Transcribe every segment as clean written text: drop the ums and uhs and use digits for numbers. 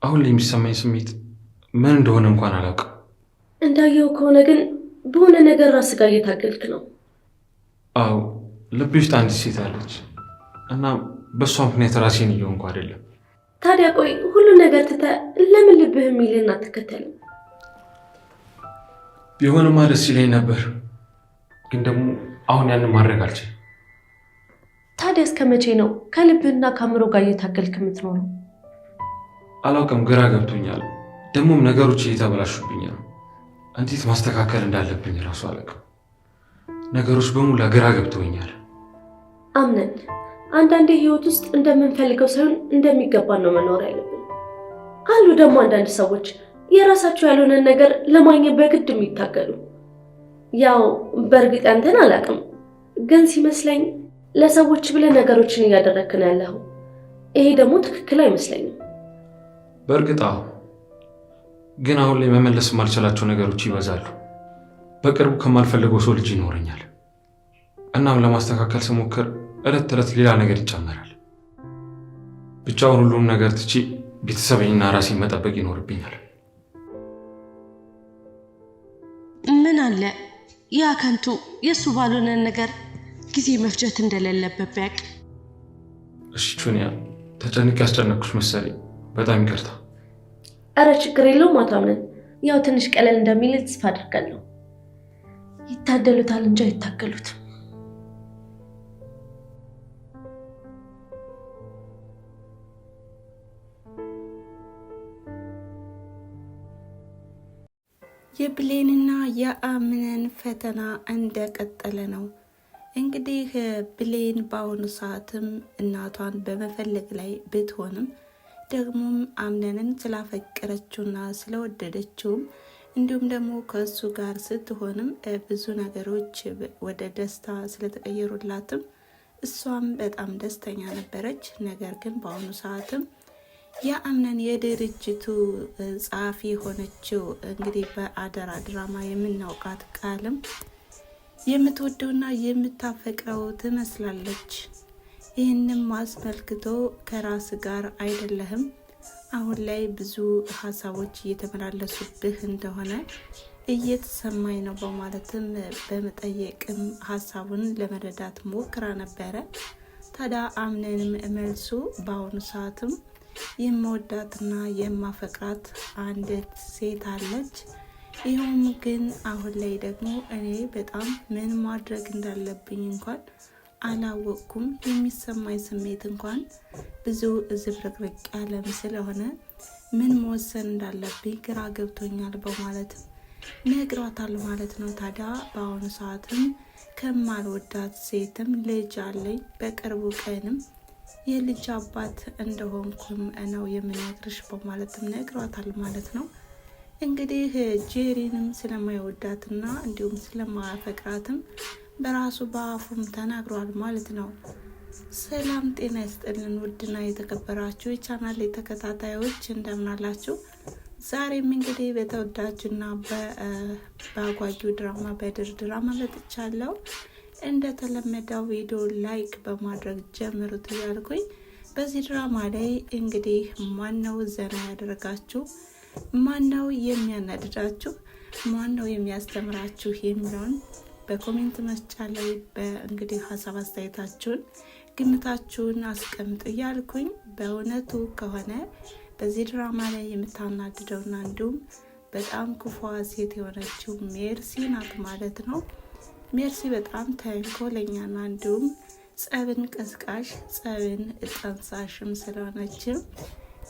አሁን ላይ የሚሰማኝ ስሜት ምን እንደሆነ እንኳን አላውቅም። እንዳየው ከሆነ ግን በሆነ ነገር ራስ ጋር እየታገልክ ነው። አዎ ልቤ ውስጥ አንዲት ሴት አለች እና በእሷ ምክንያት ራሴን እየሆንኩ አይደለም። ታዲያ ቆይ ሁሉን ነገር ትተህ ለምን ልብህ የሚልህን አትከተልም? ቢሆንማ ደስ ይለኝ ነበር፣ ግን ደግሞ አሁን ያንን ማድረግ አልችልም። ታዲያ እስከ መቼ ነው ከልብህና ከአእምሮ ጋር እየታገልክ የምትኖረው? አላውቅም፣ ግራ ገብቶኛል። ደግሞም ነገሮች እየተበላሹብኝ ነው። እንዴት ማስተካከል እንዳለብኝ እራሱ አላውቅም። ነገሮች በሙሉ ግራ ገብተውኛል። አምነን አንዳንዴ ህይወት ውስጥ እንደምንፈልገው ሳይሆን እንደሚገባን ነው መኖር ያለብን። አሉ ደግሞ አንዳንድ ሰዎች የራሳቸው ያልሆነን ነገር ለማግኘት በግድ የሚታገሉ። ያው በእርግጥ አንተን አላውቅም፣ ግን ሲመስለኝ ለሰዎች ብለህ ነገሮችን እያደረግክ ነው ያለኸው። ይሄ ደግሞ ትክክል አይመስለኝም። በእርግጥ አዎ፣ ግን አሁን ላይ መመለስ የማልችላቸው ነገሮች ይበዛሉ። በቅርቡ ከማልፈልገው ሰው ልጅ ይኖረኛል። እናም ለማስተካከል ስሞክር እለት ተዕለት ሌላ ነገር ይጨመራል። ብቻውን ሁሉም ነገር ትቼ ቤተሰቤንና ራሴን መጠበቅ ይኖርብኛል። ምን አለ ያ ከንቱ የእሱ ባልሆነ ነገር ጊዜ መፍጀት እንደሌለበት ቢያውቅ። እሺ ቹኒያ፣ ተጨንቄ ያስጨነቅኩሽ መሰለኝ። በጣም ይቅርታ። አረ ችግር የለውም አቶ አምነን። ያው ትንሽ ቀለል እንደሚል ተስፋ አድርጋለሁ። ይታደሉታል እንጂ አይታገሉትም። የብሌንና የአምነን ፈተና እንደቀጠለ ነው። እንግዲህ ብሌን በአሁኑ ሰዓትም እናቷን በመፈለግ ላይ ብትሆንም ደግሞም አምነንን ስላፈቀረችውና ስለወደደችውም እንዲሁም ደግሞ ከእሱ ጋር ስትሆንም ብዙ ነገሮች ወደ ደስታ ስለተቀየሩላትም እሷም በጣም ደስተኛ ነበረች። ነገር ግን በአሁኑ ሰዓትም የአምነን የድርጅቱ ጸሐፊ የሆነችው እንግዲህ በአደራ ድራማ የምናውቃት ቃልም የምትወደውና የምታፈቅረው ትመስላለች። ይህንም አስመልክቶ ከራስ ጋር አይደለህም፣ አሁን ላይ ብዙ ሀሳቦች እየተመላለሱብህ እንደሆነ እየተሰማኝ ነው በማለትም በመጠየቅም ሀሳቡን ለመረዳት ሞክራ ነበረ። ታዲያ አምነንም መልሱ በአሁኑ ሰዓትም የምወዳትና የማፈቅራት አንዲት ሴት አለች። ይኸውም ግን አሁን ላይ ደግሞ እኔ በጣም ምን ማድረግ እንዳለብኝ እንኳን አላወቅኩም። የሚሰማኝ ስሜት እንኳን ብዙ ዝብርቅርቅ ያለም ስለሆነ ምን መወሰን እንዳለብኝ ግራ ገብቶኛል በማለትም ነግሯታል ማለት ነው። ታዲያ በአሁኑ ሰዓትም ከማልወዳት ሴትም ልጅ አለኝ፣ በቅርቡ ቀንም የልጅ አባት እንደሆንኩም ነው የምነግርሽ በማለትም ነግሯታል ማለት ነው። እንግዲህ ጄሪንም ስለማይወዳትና እንዲሁም ስለማያፈቅራትም በራሱ በአፉም ተናግሯል ማለት ነው። ሰላም ጤና ይስጥልን ውድና የተከበራችሁ የቻናል ተከታታዮች እንደምናላችሁ። ዛሬም እንግዲህ በተወዳጅና በአጓጊው ድራማ በድር ድራማ መጥቻለሁ። እንደተለመደው ቪዲዮ ላይክ በማድረግ ጀምሩት እያልኩኝ በዚህ ድራማ ላይ እንግዲህ ማነው ዘና ያደረጋችሁ፣ ማነው የሚያናድዳችሁ፣ ማነው የሚያስተምራችሁ የሚለውን በኮሜንት መስጫ ላይ በእንግዲህ ሀሳብ አስተያየታችሁን ግምታችሁን አስቀምጡ እያልኩኝ በእውነቱ ከሆነ በዚህ ድራማ ላይ የምታናድደውና እንዲሁም በጣም ክፉ ሴት የሆነችው ሜርሲ ናት ማለት ነው። ሜርሲ በጣም ተንኮለኛና እንዲሁም ጸብን ቀስቃሽ ጸብን ጠንሳሽም ስለሆነችም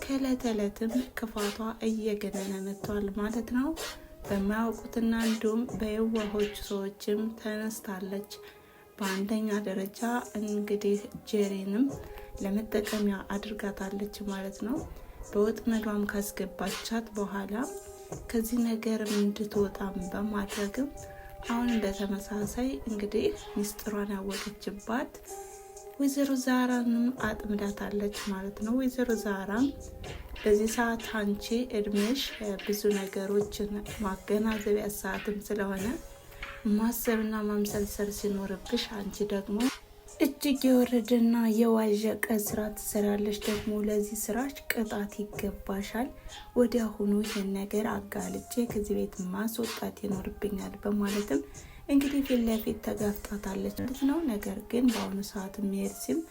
ከዕለት ዕለትም ክፋቷ እየገነነ መጥቷል ማለት ነው። በማያውቁትና እንዲሁም በየዋሆች ሰዎችም ተነስታለች። በአንደኛ ደረጃ እንግዲህ ጄሪንም ለመጠቀሚያ አድርጋታለች ማለት ነው። በወጥመዷም ካስገባቻት በኋላ ከዚህ ነገር እንድትወጣም በማድረግም አሁን በተመሳሳይ እንግዲህ ሚስጥሯን ያወቀችባት ወይዘሮ ዛራንም አጥምዳታለች ማለት ነው። ወይዘሮ ዛራም በዚህ ሰዓት አንቺ እድሜሽ ብዙ ነገሮችን ማገናዘቢያ ሰዓትም ስለሆነ ማሰብና ማምሰልሰል ሲኖርብሽ፣ አንቺ ደግሞ እጅ እጅግ የወረደና የዋዠቀ ስራ ትሰራለች። ደግሞ ለዚህ ስራች ቅጣት ይገባሻል። ወዲያውኑ ይህን ነገር አጋልጬ ከዚህ ቤት ማስወጣት ይኖርብኛል በማለትም እንግዲህ ፊት ለፊት ተጋፍጣታለች ማለት ነው። ነገር ግን በአሁኑ ሰዓት ሜርሲም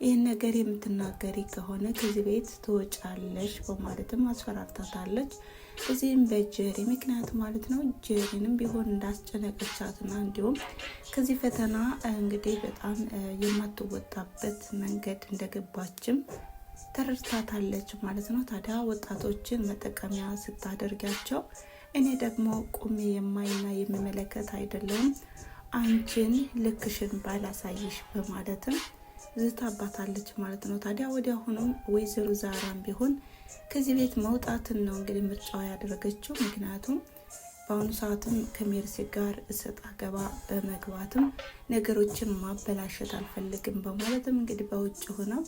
ይህን ነገር የምትናገሪ ከሆነ ከዚህ ቤት ትወጫለሽ በማለትም አስፈራርታታለች። እዚህም በጀሪ ምክንያት ማለት ነው። ጀሪንም ቢሆን እንዳስጨነቀቻትና እንዲሁም ከዚህ ፈተና እንግዲህ በጣም የማትወጣበት መንገድ እንደገባችም ተረድታታለች ማለት ነው። ታዲያ ወጣቶችን መጠቀሚያ ስታደርጋቸው እኔ ደግሞ ቁሜ የማይና የምመለከት አይደለም አንቺን ልክሽን ባላሳይሽ በማለትም ዝታባታለች ማለት ነው። ታዲያ ወዲያውኑም ወይዘሮ ዛራም ቢሆን ከዚህ ቤት መውጣትን ነው እንግዲህ ምርጫዋ ያደረገችው። ምክንያቱም በአሁኑ ሰዓትም ከሜርሲ ጋር እሰጥ አገባ በመግባትም ነገሮችን ማበላሸት አልፈልግም በማለትም እንግዲህ በውጭ ሆነው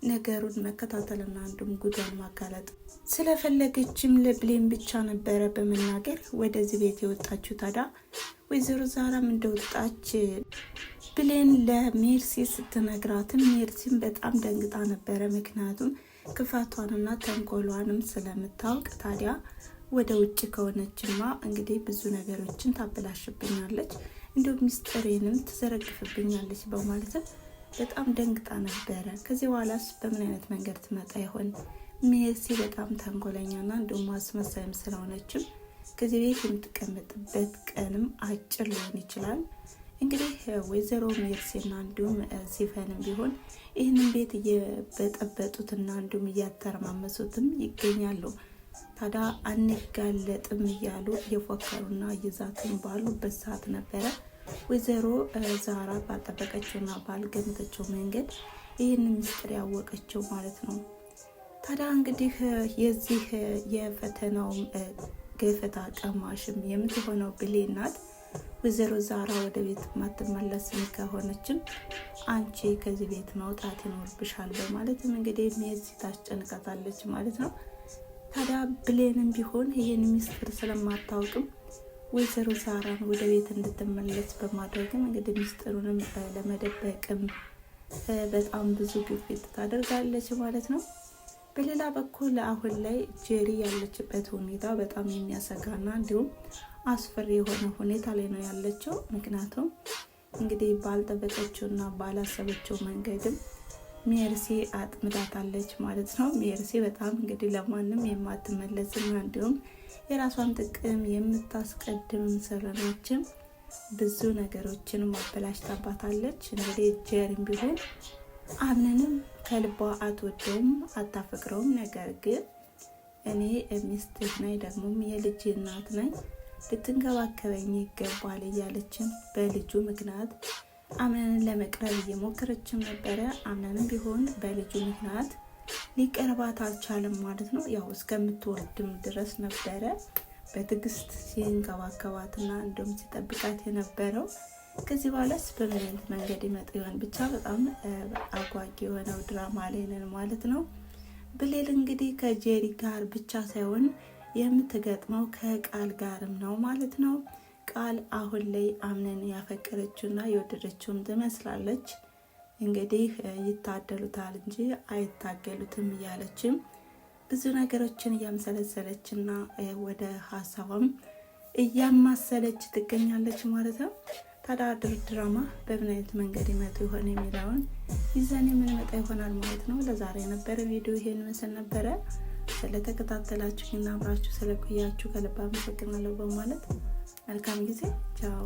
ነገሩን መከታተልና እንዲሁም ጉዳን ማጋለጥ ስለፈለገችም ለብሌን ብቻ ነበረ በመናገር ወደዚህ ቤት የወጣችው። ታዲያ ወይዘሮ ዛራም እንደወጣች ብሌን ለሜርሲ ስትነግራትም ሜርሲም በጣም ደንግጣ ነበረ። ምክንያቱም ክፋቷንና ተንኮሏንም ስለምታውቅ ታዲያ ወደ ውጭ ከሆነችማ እንግዲህ ብዙ ነገሮችን ታበላሽብኛለች፣ እንዲሁም ሚስጥሬንም ትዘረግፍብኛለች በማለትም በጣም ደንግጣ ነበረ። ከዚህ በኋላስ በምን አይነት መንገድ ትመጣ ይሆን? ሜርሲ በጣም ተንኮለኛና እንዲሁም አስመሳይም ስለሆነችም ከዚህ ቤት የምትቀመጥበት ቀንም አጭር ሊሆን ይችላል። እንግዲህ ወይዘሮ ሜርሲና እንዲሁም ሲፈንም ቢሆን ይህንን ቤት እየበጠበጡትና እንዲሁም እያተረማመሱትም ይገኛሉ። ታዲያ አንጋለጥም እያሉ እየፎከሩና እየዛቱን ባሉበት ሰዓት ነበረ ወይዘሮ ዛራ ባልጠበቀችውና ባልገመተችው መንገድ ይህን ምስጢር ያወቀችው ማለት ነው። ታዲያ እንግዲህ የዚህ የፈተናው ገፈታ ቀማሽም የምትሆነው ብሌን ናት። ወይዘሮ ዛራ ወደ ቤት ማትመለስም ከሆነችም አንቺ ከዚህ ቤት መውጣት ይኖርብሻል በማለትም እንግዲህ ሜርሲ ታስጨንቃታለች ማለት ነው። ታዲያ ብሌንም ቢሆን ይህን ሚስጥር ስለማታውቅም ወይዘሮ ዛራን ወደ ቤት እንድትመለስ በማድረግም እንግዲህ ሚስጥሩንም ለመደበቅም በጣም ብዙ ግፊት ታደርጋለች ማለት ነው። በሌላ በኩል አሁን ላይ ጄሪ ያለችበት ሁኔታ በጣም የሚያሰጋና እንዲሁም አስፈሪ የሆነ ሁኔታ ላይ ነው ያለችው። ምክንያቱም እንግዲህ ባልጠበቀችውና ባላሰበችው መንገድም ሜርሲ አጥምዳታለች ማለት ነው። ሜርሲ በጣም እንግዲህ ለማንም የማትመለስና እንዲሁም የራሷን ጥቅም የምታስቀድም ስለሆነችም ብዙ ነገሮችን ማበላሽታባታለች። እንግዲህ ጄሪም ቢሆን አምነንም ከልቧ አትወደውም አታፈቅረውም። ነገር ግን እኔ ሚስትህ ነኝ፣ ደግሞም የልጅ እናት ነኝ፣ ልትንከባከበኝ ይገባል እያለችን በልጁ ምክንያት አምነንን ለመቅረብ እየሞከረችም ነበረ። አምነንም ቢሆን በልጁ ምክንያት ሊቀርባት አልቻለም ማለት ነው። ያው እስከምትወልድም ድረስ ነበረ በትዕግስት ሲንከባከባትና እንዲሁም ሲጠብቃት የነበረው። ከዚህ በኋላስ በምን አይነት መንገድ ይመጣ ይሆን? ብቻ በጣም አጓጊ የሆነው ድራማ ላይ ነን ማለት ነው። ብሌን እንግዲህ ከጄሪ ጋር ብቻ ሳይሆን የምትገጥመው ከቃል ጋርም ነው ማለት ነው። ቃል አሁን ላይ አምነን ያፈቀረችውና የወደደችውም ትመስላለች። እንግዲህ ይታደሉታል እንጂ አይታገሉትም እያለችም ብዙ ነገሮችን እያመሰለሰለችና ወደ ሀሳቧም እያማሰለች ትገኛለች ማለት ነው። ታዲያ ድራማ በምን አይነት መንገድ ይመጡ ይሆን የሚለውን ይዘን የምንመጣ ይሆናል ማለት ነው። ለዛሬ የነበረ ቪዲዮ ይሄን መስል ነበረ። ስለተከታተላችሁና አብራችሁ ስለቆያችሁ ከልብ አመሰግናለሁ በማለት መልካም ጊዜ። ቻው።